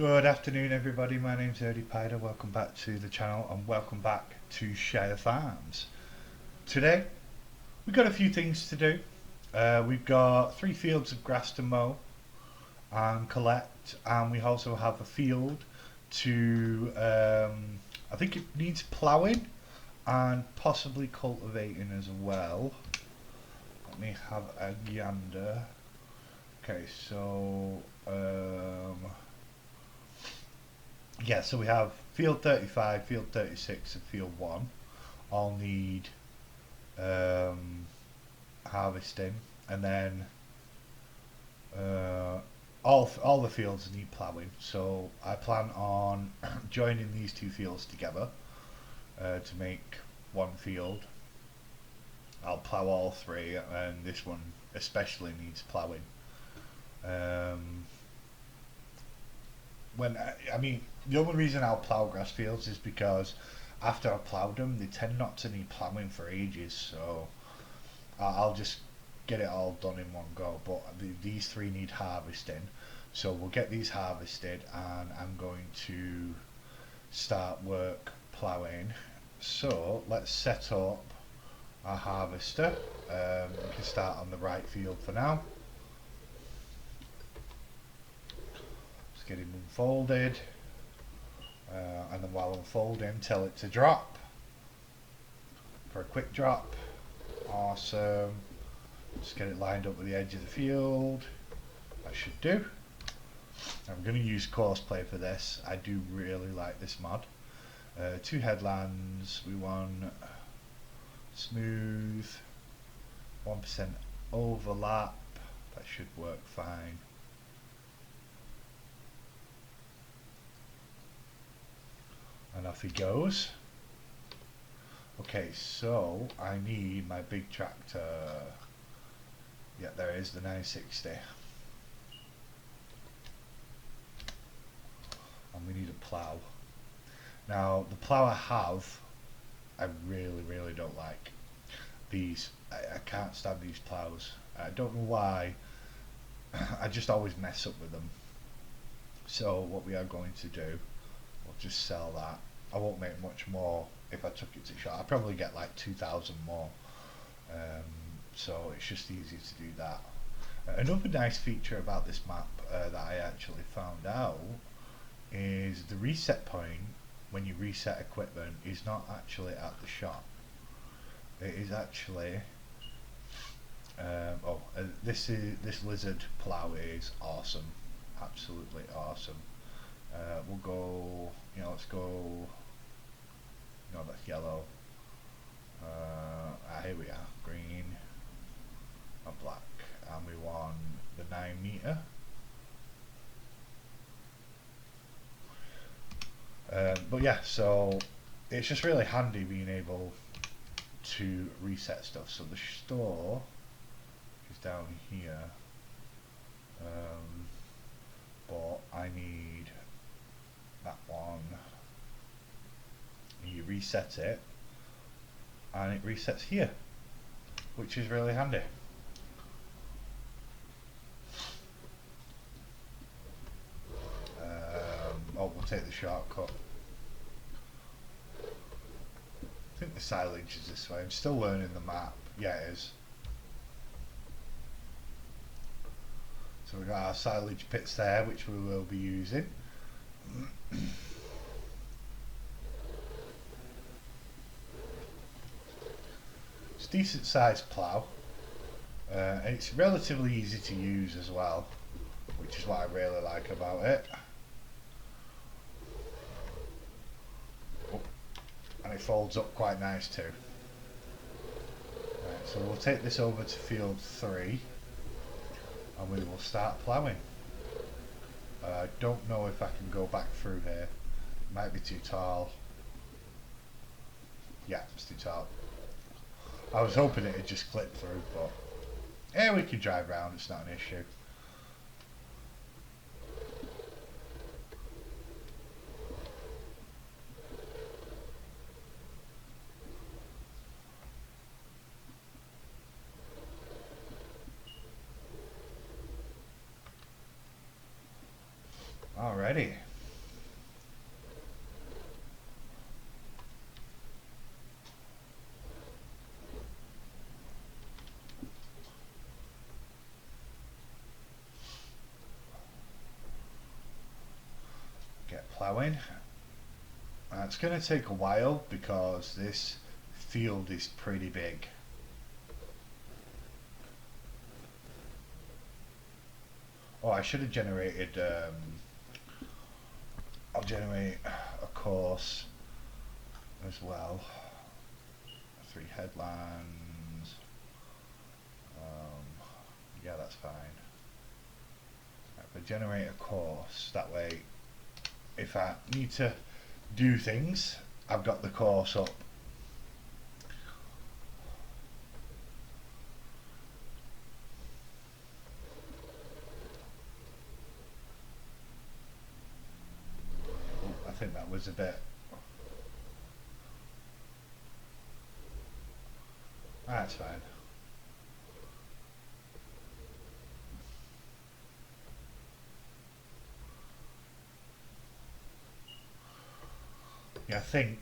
Good afternoon, everybody. My name's Erdy Pider. Welcome back to the channel and welcome back to Shire Farms. Today, we've got a few things to do. We've got 3 fields of grass to mow and collect, and we also have a field to, I think it needs ploughing and possibly cultivating as well. Let me have a gander. Okay, so yeah, so we have field 35, field 36 and field 1 all need harvesting, and then all the fields need ploughing. So I plan on joining these 2 fields together to make one field. I'll plough all 3, and this one especially needs ploughing. The only reason I'll plough grass fields is because after I've ploughed them, they tend not to need ploughing for ages. So I'll just get it all done in one go. But these 3 need harvesting, so we'll get these harvested, and I'm going to start work ploughing. So let's set up our harvester. We can start on the right field for now. Just get him unfolded, and then while unfolding, tell it to drop for a quick drop. Awesome. Just get it lined up with the edge of the field. That should do. I'm going to use Courseplay for this. I do really like this mod. 2 headlands. We want smooth, 1% overlap. That should work fine. And off he goes. Okay, so I need my big tractor. Yeah, there is the 960. And we need a plough. Now, the plough I have, I really don't like. These, I can't stand these ploughs. I don't know why. I just always mess up with them. So what we are going to do, we'll just sell that. I won't make much more if I took it to shop. I'll probably get like 2,000 more. So it's just easy to do that. Another nice feature about this map that I actually found out is the reset point when you reset equipment is not actually at the shop. It is actually this lizard plough is awesome, absolutely awesome. We'll go, let's go, no, that's yellow. Here we are, green and black, and we want the 9 meter. But yeah, so it's just really handy being able to reset stuff. So the store is down here, but I need that one. You reset it, and it resets here, which is really handy. We'll take the shortcut. I think the silage is this way. I'm still learning the map. Yeah, it is. So we've got our silage pits there, which we will be using. It's a decent sized plough, and it's relatively easy to use as well, which is what I really like about it. And it folds up quite nice too. Right, so we'll take this over to field 3 and we will start ploughing. I don't know if I can go back through here. It might be too tall. Yeah, it's too tall. I was hoping it would just clip through, but yeah, we can drive around, it's not an issue. Alrighty, plowing. It's going to take a while because this field is pretty big. Oh, I should have generated, I'll generate a course as well. 3 headlands. Yeah, that's fine. Right, but generate a course, that way if I need to do things, I've got the course up. Oh, I think that was a bit. That's fine. Yeah, I think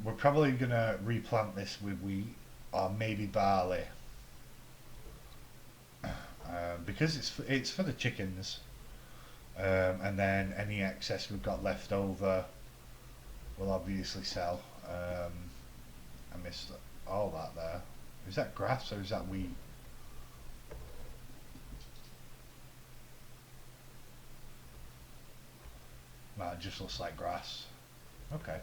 we're probably going to replant this with wheat or maybe barley because it's for the chickens, and then any excess we've got left over we'll obviously sell. I missed all that there. Is that grass or is that wheat? No, it just looks like grass. Okay.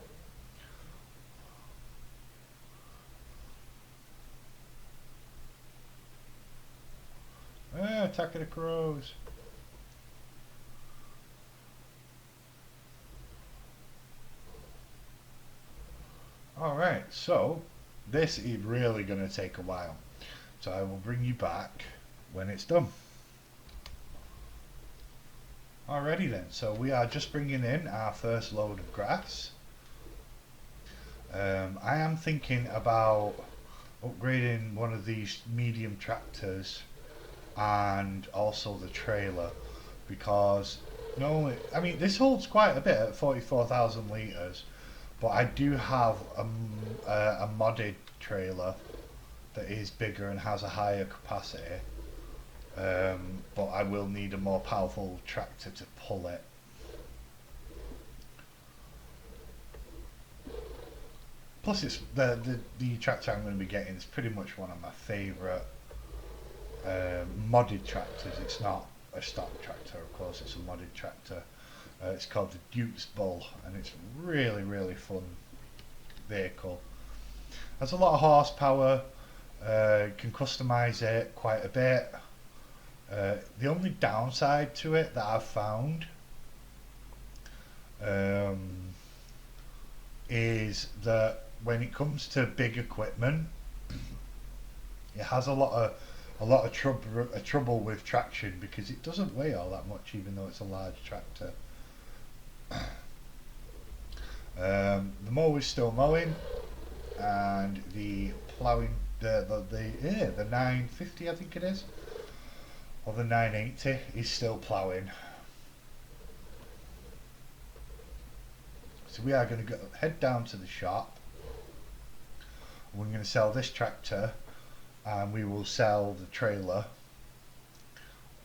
Ah, attack of the crows. Alright, so this is really going to take a while. So I will bring you back when it's done. Alrighty then, so we are just bringing in our first load of grass. I am thinking about upgrading one of these medium tractors and also the trailer, because not only, I mean, this holds quite a bit at 44,000 litres, but I do have a modded trailer that is bigger and has a higher capacity, but I will need a more powerful tractor to pull it. Plus, it's the tractor I'm going to be getting is pretty much one of my favourite modded tractors. It's not a stock tractor, of course, it's a modded tractor. It's called the Duke's Bull, and it's a really fun vehicle. Has a lot of horsepower, can customise it quite a bit. The only downside to it that I've found is that when it comes to big equipment, it has a lot of trouble with traction because it doesn't weigh all that much, even though it's a large tractor. The mower is still mowing, and the ploughing, the 950 I think it is, or the 980 is still ploughing. So we are going to head down to the shop. We're going to sell this tractor, and we will sell the trailer,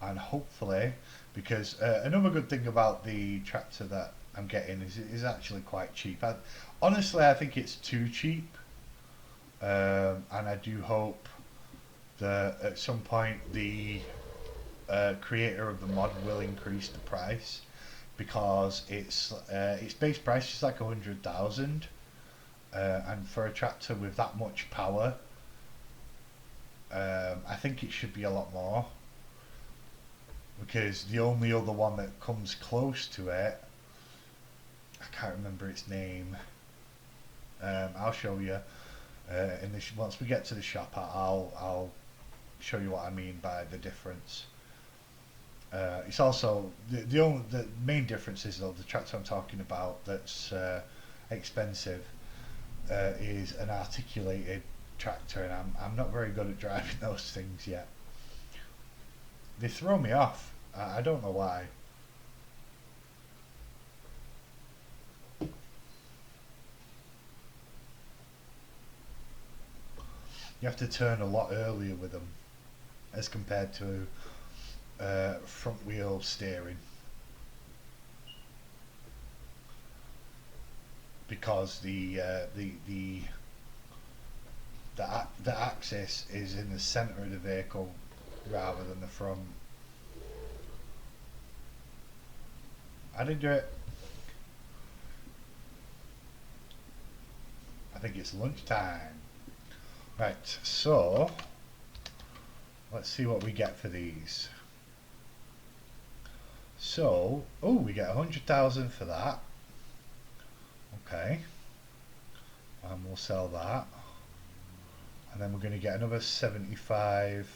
and hopefully, because another good thing about the tractor that I'm getting is it is actually quite cheap. Honestly, I think it's too cheap, and I do hope that at some point the creator of the mod will increase the price, because its base price is like 100,000, and for a tractor with that much power, I think it should be a lot more, because the only other one that comes close to it, I can't remember its name. I'll show you once we get to the shop. I'll show you what I mean by the difference. It's also the main difference is, though, the tractor I'm talking about that's expensive is an articulated tractor, and I'm not very good at driving those things yet. They throw me off. I don't know why. You have to turn a lot earlier with them as compared to front wheel steering. because the axis is in the center of the vehicle rather than the front. I didn't do it. I think it's lunchtime. Right, so let's see what we get for these. So, oh, we get 100,000 for that. Okay. And we'll sell that. And then we're going to get another 75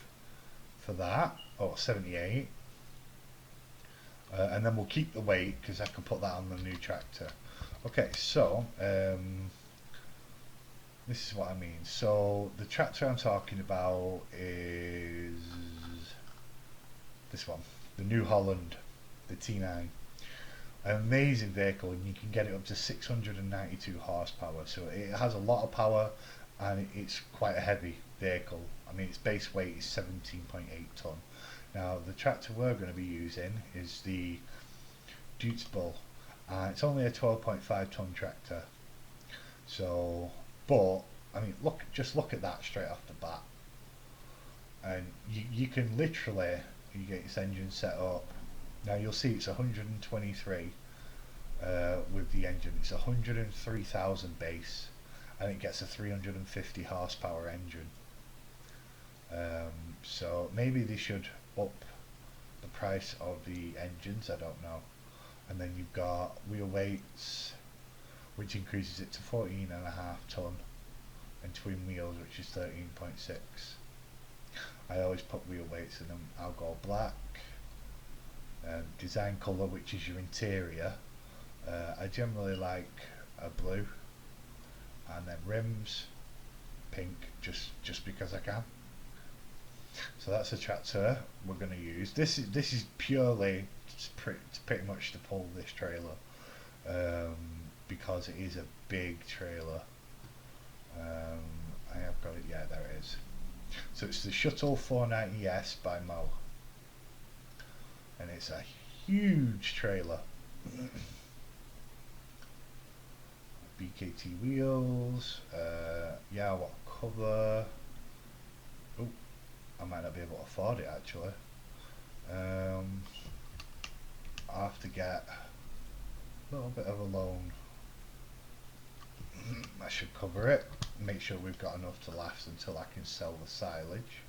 for that. Oh, 78. And then we'll keep the weight because I can put that on the new tractor. Okay, so this is what I mean. So the tractor I'm talking about is this one, the New Holland, the T9. An amazing vehicle, and you can get it up to 692 horsepower. So it has a lot of power, and it's quite a heavy vehicle. I mean, its base weight is 17.8 ton. Now the tractor we're going to be using is the Dutable, and it's only a 12.5 ton tractor. So, but I mean, just look at that straight off the bat, and you can literally, you get this engine set up. Now you'll see it's 123 with the engine. It's 103,000 base, and it gets a 350 horsepower engine. So maybe they should up the price of the engines, I don't know. And then you've got wheel weights, which increases it to 14.5 ton, and twin wheels, which is 13.6. I always put wheel weights in them. I'll go black. Design colour, which is your interior. I generally like a blue, and then rims pink, just because I can. So that's the tractor we're going to use. This is purely pretty much to pull this trailer, because it is a big trailer. I have got it. Yeah, there it is. So it's the Shuttle 490S by Mow, and it's a huge trailer. BKT wheels. Yeah, I want cover. Oh, I might not be able to afford it actually. I'll have to get a little bit of a loan. I should cover it. Make sure we've got enough to last until I can sell the silage.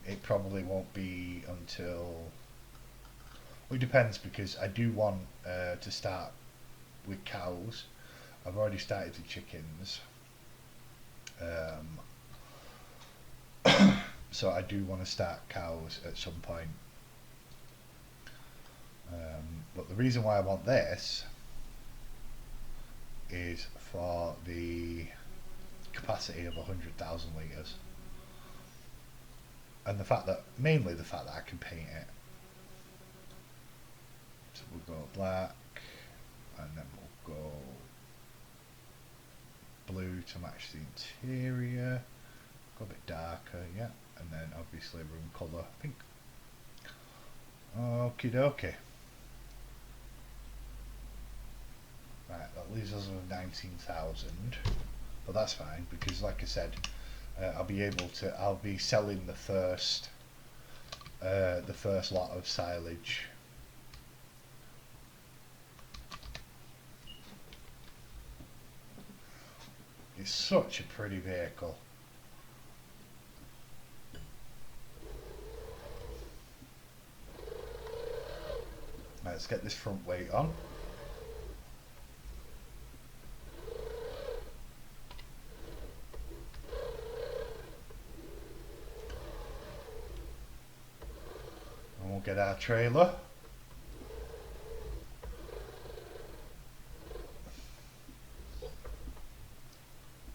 It probably won't be until, well, it depends, because I do want to start with cows. I've already started the chickens, so I do want to start cows at some point. But the reason why I want this is for the capacity of 100,000 litres, and mainly the fact that I can paint it. So we'll go black, and then we'll go blue to match the interior, go a bit darker, yeah, and then obviously room colour pink. Okie dokie. Right, that leaves us with 19,000, but that's fine, because like I said, I'll be selling the first lot of silage. It's such a pretty vehicle. Right, let's get this front weight on. And we'll get our trailer.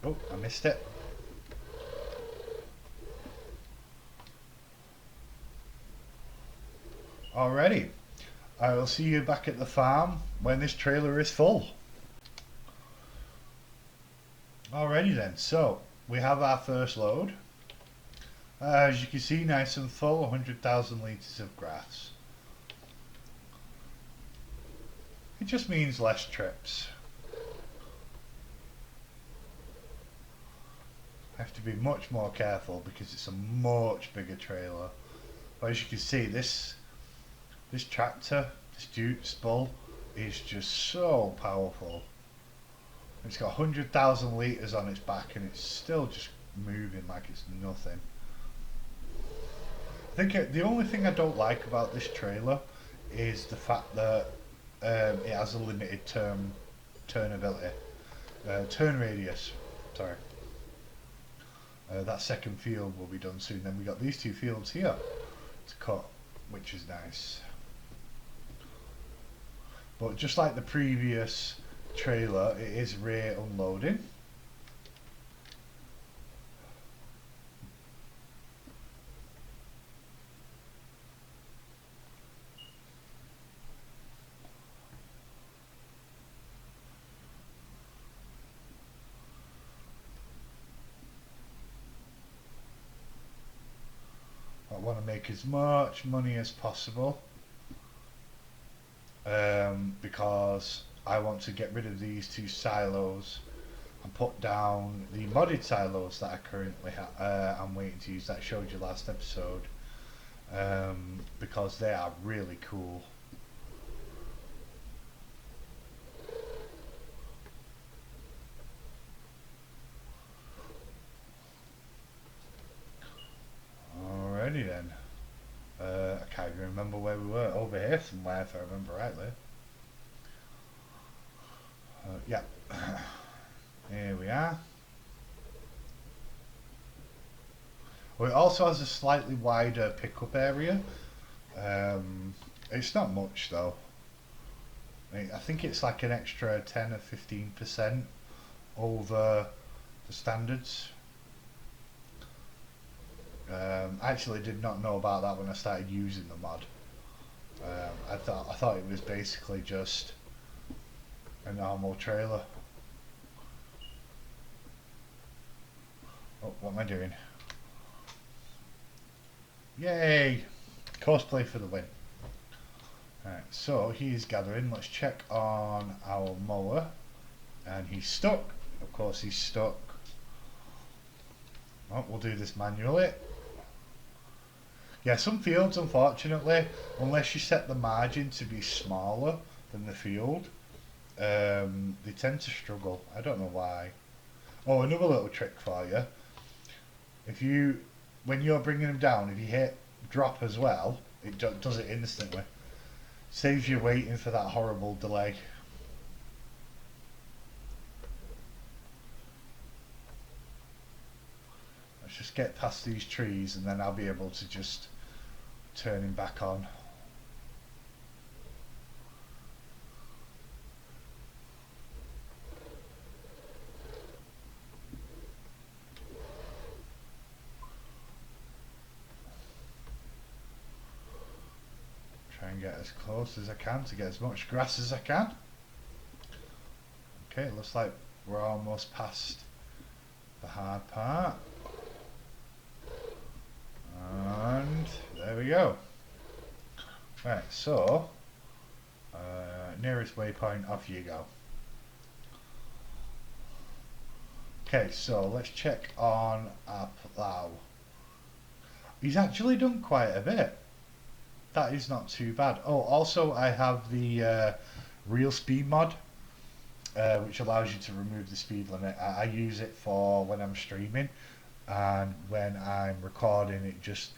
Oh, I missed it. Alrighty, I will see you back at the farm when this trailer is full. Alrighty then, so we have our first load. As you can see, nice and full, 100,000 litres of grass. It just means less trips. I have to be much more careful because it's a much bigger trailer. But as you can see, this tractor, this Duke's Bull, is just so powerful. It's got 100,000 litres on its back and it's still just moving like it's nothing. I think the only thing I don't like about this trailer is the fact that it has a limited turn radius. Sorry. That second field will be done soon. Then we got these two fields here to cut, which is nice. But just like the previous trailer, it is rear unloading. I want to make as much money as possible because I want to get rid of these two silos and put down the modded silos that I currently I'm waiting to use, that I showed you last episode, because they are really cool. Alrighty then. I can't even remember where we were. Over here somewhere, if I remember rightly. Yeah. Here we are. Well, it also has a slightly wider pickup area. It's not much though. I think it's like an extra 10 or 15% over the standards. I actually did not know about that when I started using the mod. I thought it was basically just a normal trailer. Oh, what am I doing? Yay! Cosplay for the win. Alright, so he's gathering. Let's check on our mower. And he's stuck. Of course he's stuck. Oh, we'll do this manually. Yeah, some fields, unfortunately, unless you set the margin to be smaller than the field, they tend to struggle. I don't know why. Oh, another little trick for you. When you're bringing them down, if you hit drop as well, it does it instantly. Saves you waiting for that horrible delay. Let's just get past these trees and then I'll be able to just turn him back on. Try and get as close as I can to get as much grass as I can. Okay, it looks like we're almost past the hard part. And there we go. Right, so nearest waypoint, off you go. Okay, so let's check on our plough. He's actually done quite a bit. That is not too bad. Oh, also I have the real speed mod, which allows you to remove the speed limit. I use it for when I'm streaming, and when I'm recording it just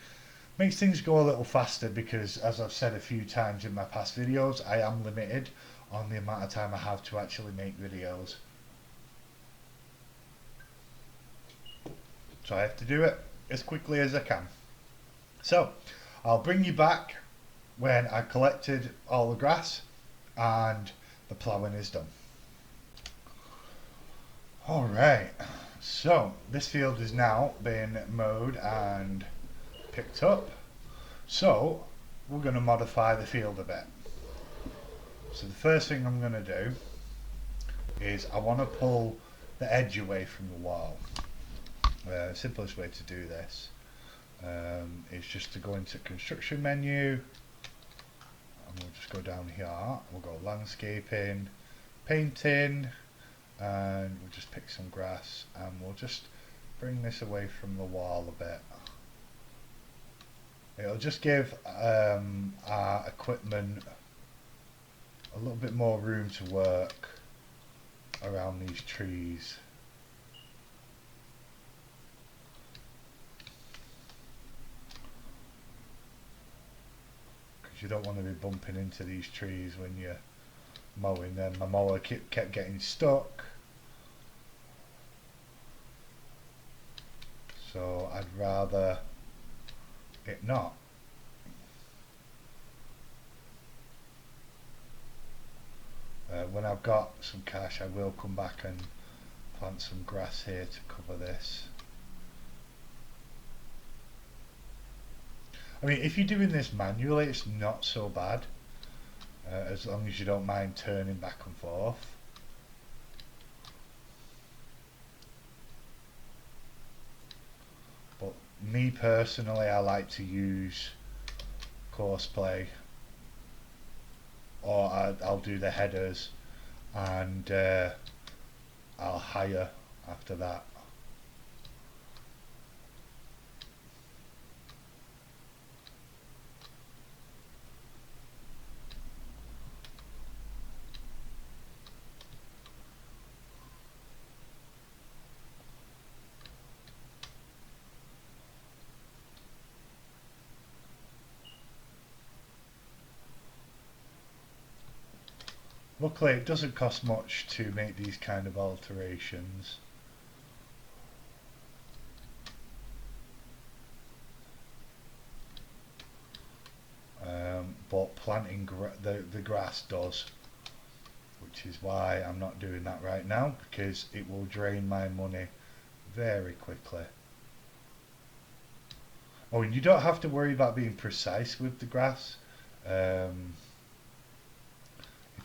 makes things go a little faster because, as I've said a few times in my past videos, I am limited on the amount of time I have to actually make videos. So I have to do it as quickly as I can. So I'll bring you back when I've collected all the grass and the ploughing is done. Alright, so this field has now been mowed and picked up, so we're going to modify the field a bit. So the first thing I'm going to do is I want to pull the edge away from the wall. The simplest way to do this is just to go into construction menu and we'll just go down here, we'll go landscaping, painting, and we'll just pick some grass, and we'll just bring this away from the wall a bit. It'll just give our equipment a little bit more room to work around these trees. Because you don't want to be bumping into these trees when you're mowing them. My mower kept getting stuck, so I'd rather it not. When I've got some cash, I will come back and plant some grass here to cover this. I mean, if you're doing this manually, it's not so bad, as long as you don't mind turning back and forth. But me personally, I like to use courseplay, or I'll do the headers, and I'll hire after that. Luckily, it doesn't cost much to make these kind of alterations. But planting the grass does, which is why I'm not doing that right now, because it will drain my money very quickly. Oh, and you don't have to worry about being precise with the grass. If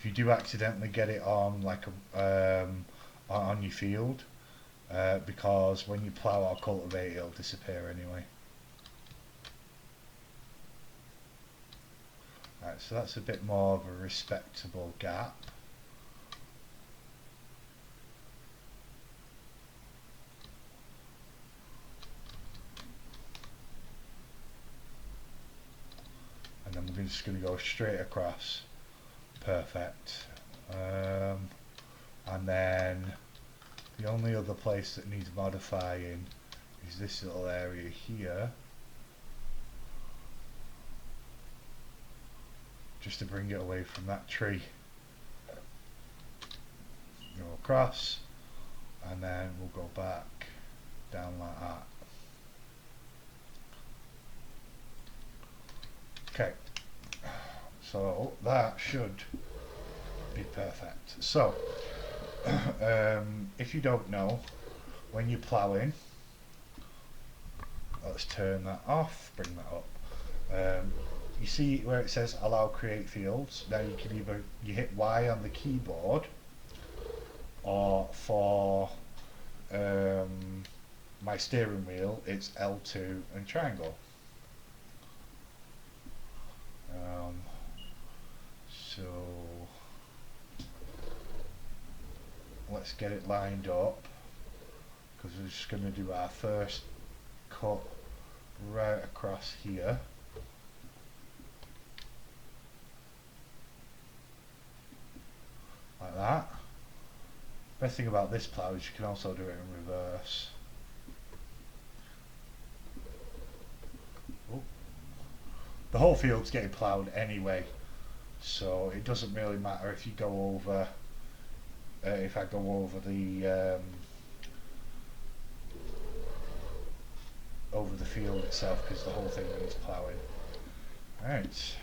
you do accidentally get it on like on your field, because when you plough or cultivate, it'll disappear anyway. Right, so that's a bit more of a respectable gap. And then we're just going to go straight across. Perfect. And then the only other place that needs modifying is this little area here, just to bring it away from that tree. Go across, and then we'll go back down like that. Okay, so that should be perfect. So if you don't know, when you're ploughing, let's turn that off, bring that up. You see where it says allow create fields. Now you can either hit Y on the keyboard, or for my steering wheel it's L2 and triangle. So let's get it lined up, because we're just going to do our first cut right across here. Like that. Best thing about this plough is you can also do it in reverse. Oh. The whole field's getting ploughed anyway, so it doesn't really matter if you go over, if I go over the field itself, because the whole thing needs ploughing. Alright.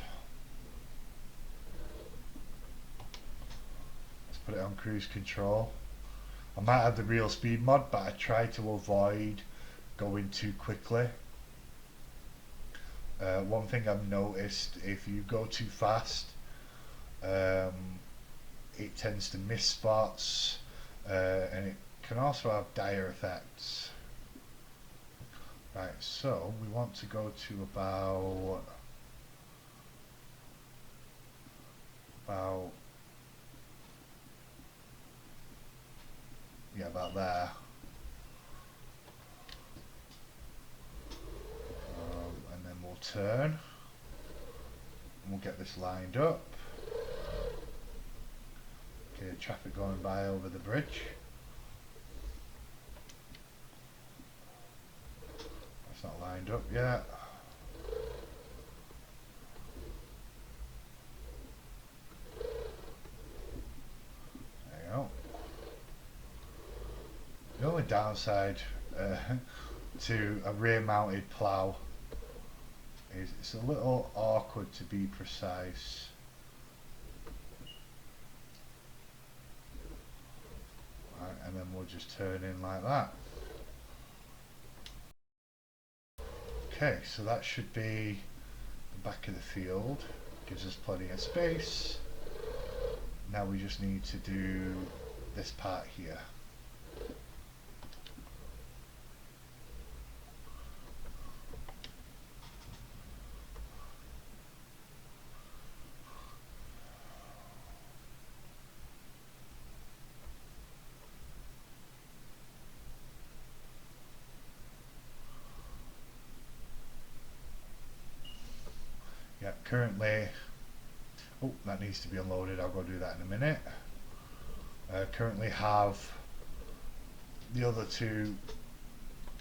Let's put it on cruise control. I might have the real speed mod, but I try to avoid going too quickly. One thing I've noticed, if you go too fast, it tends to miss spots, and it can also have dire effects. Right, so we want to go to about about there. And then we'll turn. And we'll get this lined up. Okay, traffic going by over the bridge. That's not lined up yet. There you go. The only downside to a rear mounted plough is it's a little awkward to be precise. Right, and then we'll just turn in like that. Okay, so that should be the back of the field. Gives us plenty of space. Now we just need to do this part here. Yeah, currently, oh, that needs to be unloaded. I'll go do that in a minute. Currently have the other two,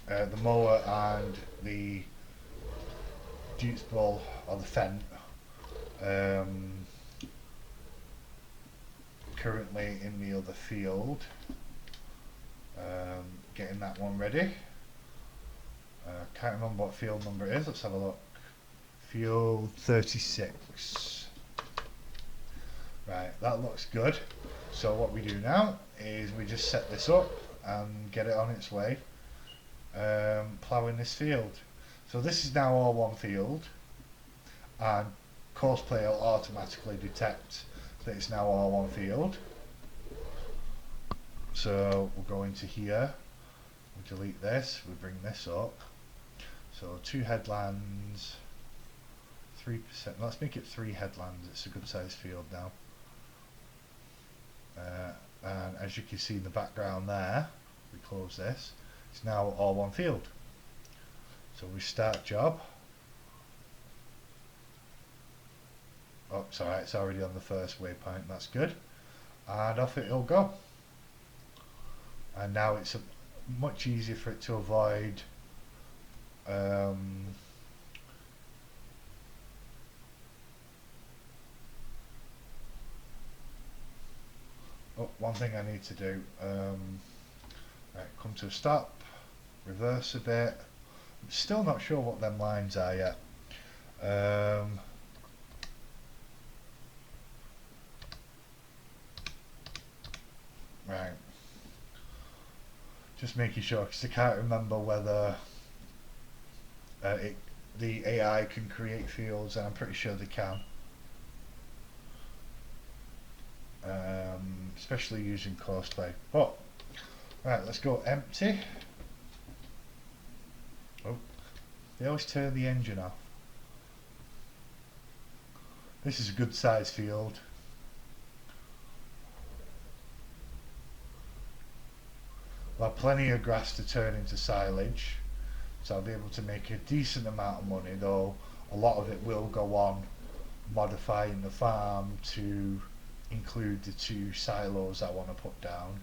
the mower and the Duke's Bull, or the Fent, currently in the other field, getting that one ready. Can't remember what field number it is. Let's have a look. Field 36. Right, that looks good. So what we do now is we just set this up and get it on its way, ploughing this field. So this is now all one field, and Courseplay will automatically detect that it's now all one field. So we'll go into here, we delete this, we bring this up. So 2 headlands, 3%, let's make it 3 headlands, it's a good sized field now. And as you can see in the background there, we close this, it's now all one field. So we start job. Oh, sorry, it's already on the first waypoint, that's good. And off it'll go. And now it's much easier for it to avoid oh, one thing I need to do, right, come to a stop, reverse a bit. I'm still not sure what them lines are yet. Right, just making sure, because I can't remember whether the AI can create fields, and I'm pretty sure they can. Especially using Courseplay. Oh, right, let's go empty. Oh, they always turn the engine off. This is a good size field. Well, plenty of grass to turn into silage, so I'll be able to make a decent amount of money, though a lot of it will go on modifying the farm to include the 2 silos I want to put down,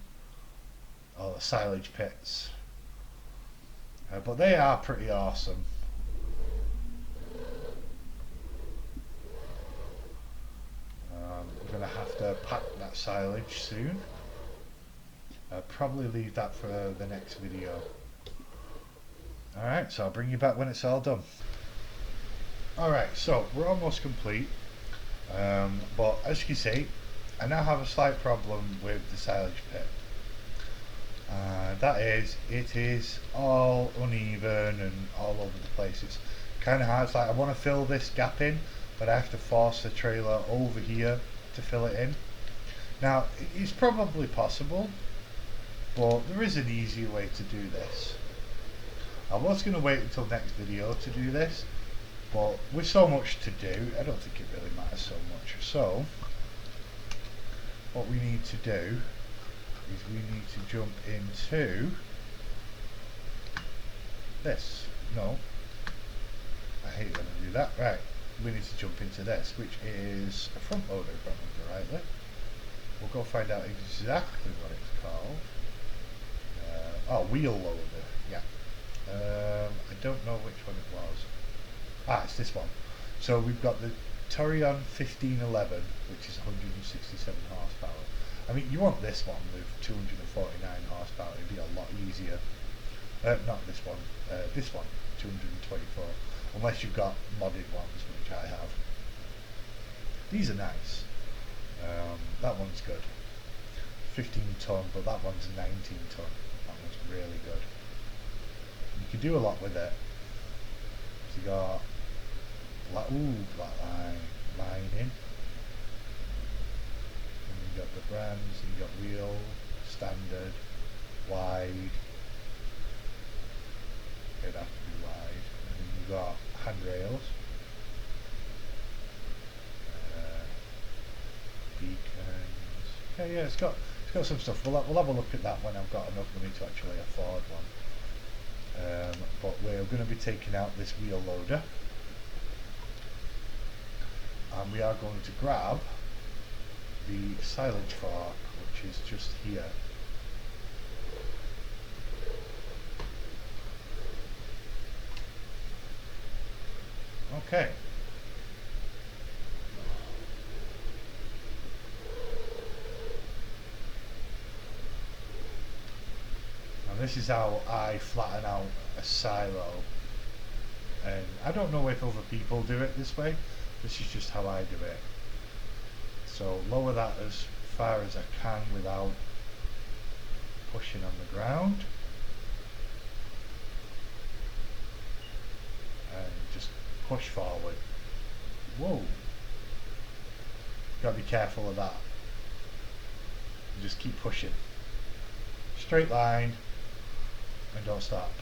or the silage pits, but they are pretty awesome. We're going to have to pack that silage soon. I'll probably leave that for the next video. Alright, so I'll bring you back when it's all done. Alright, so we're almost complete, but as you can see, I now have a slight problem with the silage pit. That is, it is all uneven and all over the place. It's kind of hard. It's like I want to fill this gap in, but I have to force the trailer over here to fill it in. Now, it's probably possible, but there is an easier way to do this. I was going to wait until next video to do this, but with so much to do, I don't think it really matters so much. So what we need to do is we need to jump into this. No, I hate when I do that. Right, we need to jump into this, which is a front loader, if I remember rightly. We'll go find out exactly what it's called. Oh, wheel loader, yeah. I don't know which one it was. Ah, it's this one. So we've got the Torion 1511, which is 167 horsepower. I mean, you want this one with 249 horsepower, it'd be a lot easier. Not this one, 224, unless you've got modded ones, which I have. These are nice. That one's good. 15 ton, but that one's 19 ton. That one's really good. You can do a lot with it. So you got black lining. And you got the brands, and you got wheel, standard, wide. It'd have to be wide. And then you got handrails. Beacons. Yeah, it's got some stuff. We'll have a look at that when I've got enough money to actually afford one. But we're going to be taking out this wheel loader, and we are going to grab the silage fork, which is just here. Okay. This is how I flatten out a silo, and I don't know if other people do it this way. This is just how I do it. So lower that as far as I can without pushing on the ground, and just push forward. Whoa, gotta be careful of that. And just keep pushing, straight line, and don't stop.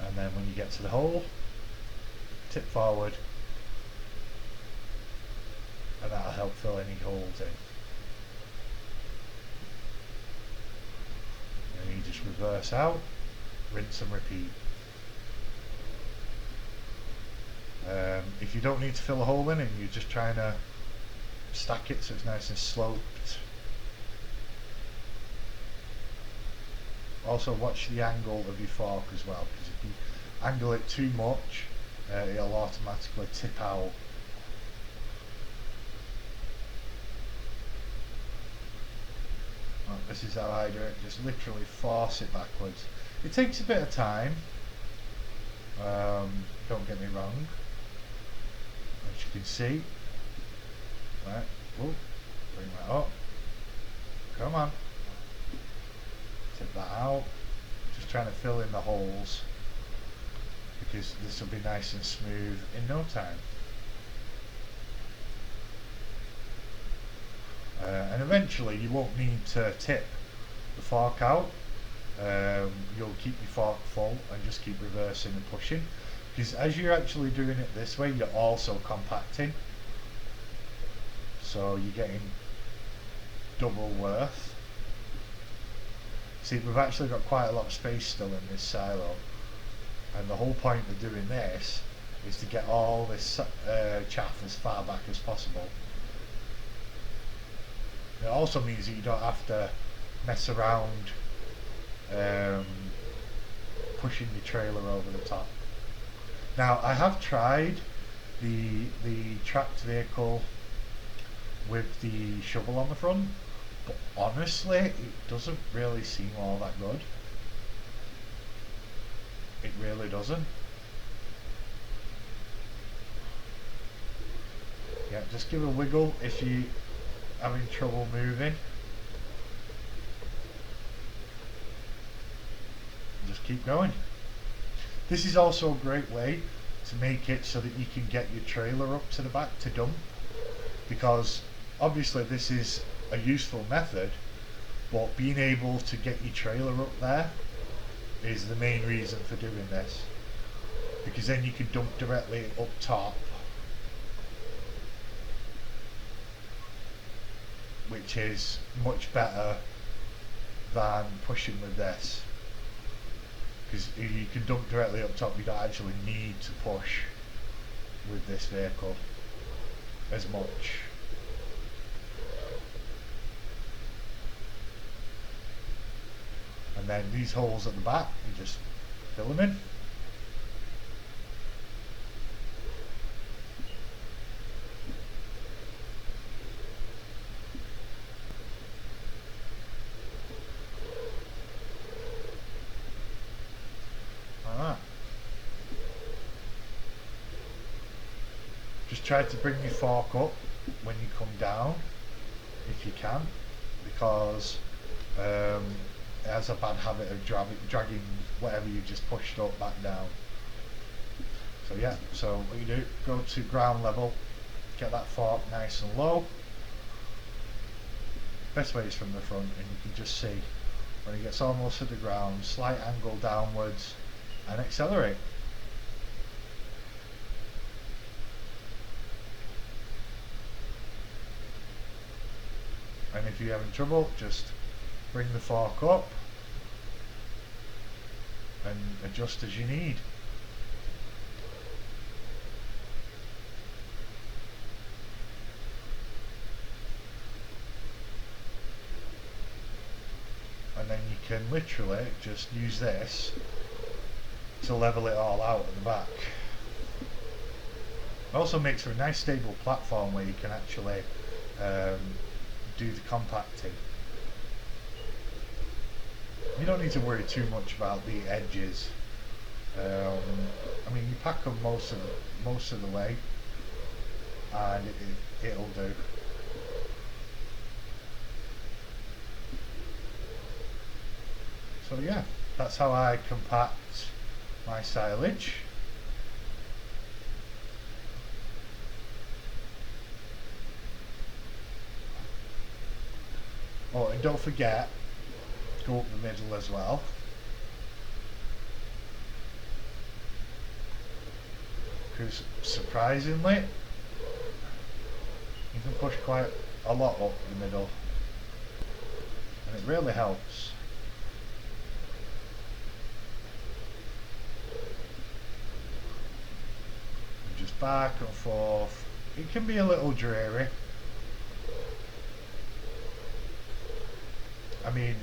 And then when you get to the hole, tip forward, and that'll help fill any holes in. And you just reverse out, rinse and repeat. If you don't need to fill a hole in and you're just trying to stack it so it's nice and sloped, also watch the angle of your fork as well, because if you angle it too much, it'll automatically tip out. This is how I do it, just literally force it backwards. It takes a bit of time, don't get me wrong, as you can see. Right, whoa, bring that up, come on, tip that out, just trying to fill in the holes, because this will be nice and smooth in no time. And eventually you won't need to tip the fork out. You'll keep your fork full and just keep reversing and pushing, because as you're actually doing it this way, you're also compacting, so you're getting double worth. See, we've actually got quite a lot of space still in this silo, and the whole point of doing this is to get all this chaff as far back as possible. It also means that you don't have to mess around pushing your trailer over the top. Now, I have tried the tracked vehicle with the shovel on the front, but honestly it doesn't really seem all that good. It really doesn't. Yeah, just give a wiggle if you having trouble moving. Just keep going. This is also a great way to make it so that you can get your trailer up to the back to dump, because obviously this is a useful method, but being able to get your trailer up there is the main reason for doing this, because then you can dump directly up top. which is much better than pushing with this, because you can dump directly up top. You don't actually need to push with this vehicle as much. And then these holes at the back, you just fill them in. Just try to bring your fork up when you come down, if you can, because it has a bad habit of dragging whatever you just pushed up back down. So yeah, so what you do, go to ground level, get that fork nice and low. Best way is from the front, and you can just see when it gets almost to the ground, slight angle downwards and accelerate. And if you're having trouble, just bring the fork up and adjust as you need. And then you can literally just use this to level it all out at the back. It also makes for a nice stable platform where you can actually do the compacting. You don't need to worry too much about the edges. I mean, you pack them most of the way, and it'll do. So yeah, that's how I compact my silage. Oh, and don't forget, go up the middle as well. Because surprisingly, you can push quite a lot up the middle, and it really helps. And just back and forth. It can be a little dreary. I mean,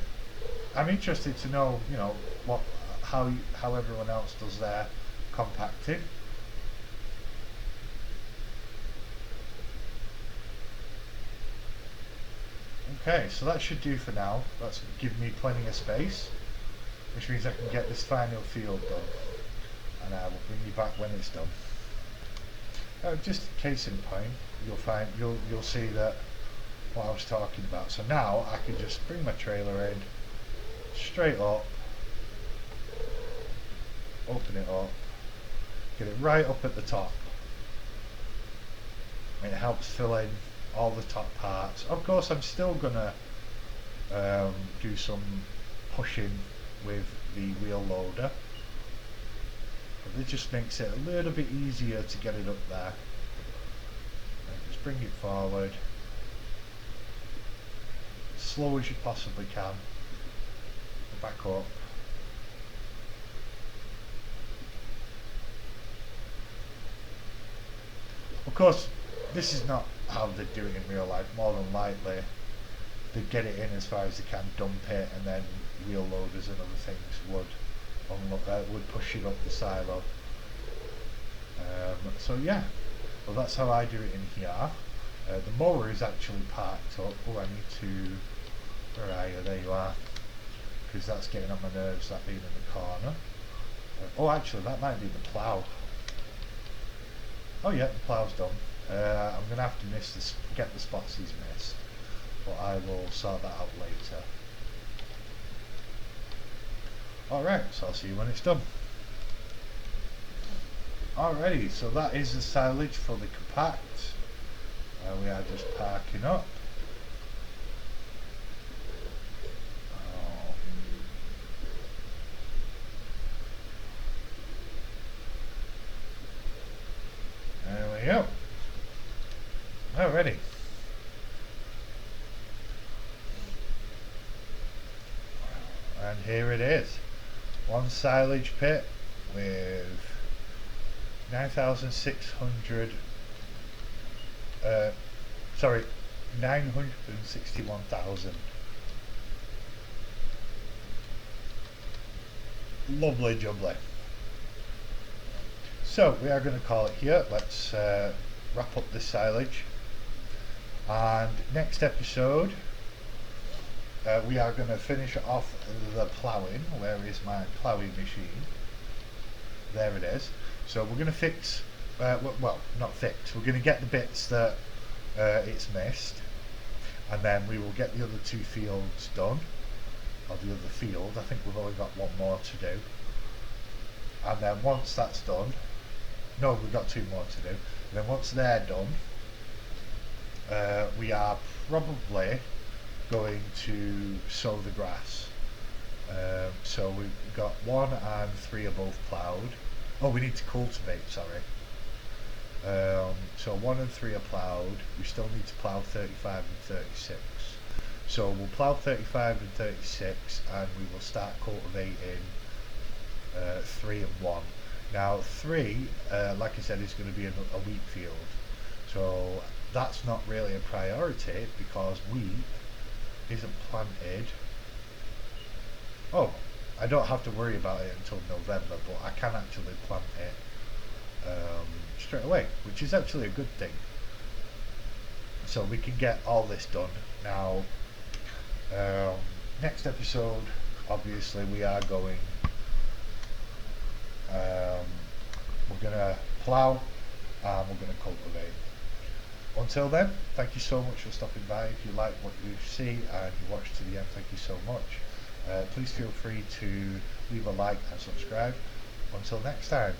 I'm interested to know, you know, how everyone else does their compacting. Okay, so that should do for now. That's given me plenty of space, which means I can get this final field done, and I will bring you back when it's done. Just a case in point, you'll see that what I was talking about. So now I can just bring my trailer in, straight up, open it up, get it right up at the top, and it helps fill in all the top parts. Of course, I'm still gonna do some pushing with the wheel loader, but it just makes it a little bit easier to get it up there. And just bring it forward, slow as you possibly can, back up. Of course, this is not how they do it in real life. More than likely, they get it in as far as they can, dump it, and then wheel loaders and other things would push it up the silo. So yeah, well, that's how I do it in here. The mower is actually parked up. Oh, I need to. Where are you? There you are. Because that's getting on my nerves, that being in the corner. Oh, actually, that might be the plough. Oh yeah, the plough's done. I'm going to have to get the spots he's missed, but I will sort that out later. Alright, so I'll see you when it's done. Alrighty, so that is the silage for the compact. We are just parking up. There we go. Alrighty. here it is. One silage pit with 9,600, sorry, 961,000. Lovely jubbly. So we are going to call it here. Let's wrap up this silage. And next episode, we are going to finish off the ploughing. Where is my ploughing machine? There it is. So we're going to fix, well, not fix, we're going to get the bits that it's missed, and then we will get the other two fields done, or the other field. I think we've only got one more to do. And then once that's done, no, we've got two more to do. And then once they're done, we are probably going to sow the grass. So we've got 1 and 3 are both ploughed. Oh, we need to cultivate, sorry. So 1 and 3 are ploughed. We still need to plough 35 and 36. So we'll plough 35 and 36, and we will start cultivating 3 and 1. Now 3, like I said, is going to be a wheat field. So that's not really a priority because wheat isn't planted. Oh, I don't have to worry about it until November, but I can actually plant it straight away, which is actually a good thing. So we can get all this done. Now, next episode, obviously we are going, we're going to plough and we're going to cultivate. Until then, thank you so much for stopping by. If you like what you see and you watch to the end, thank you so much. Please feel free to leave a like and subscribe. Until next time.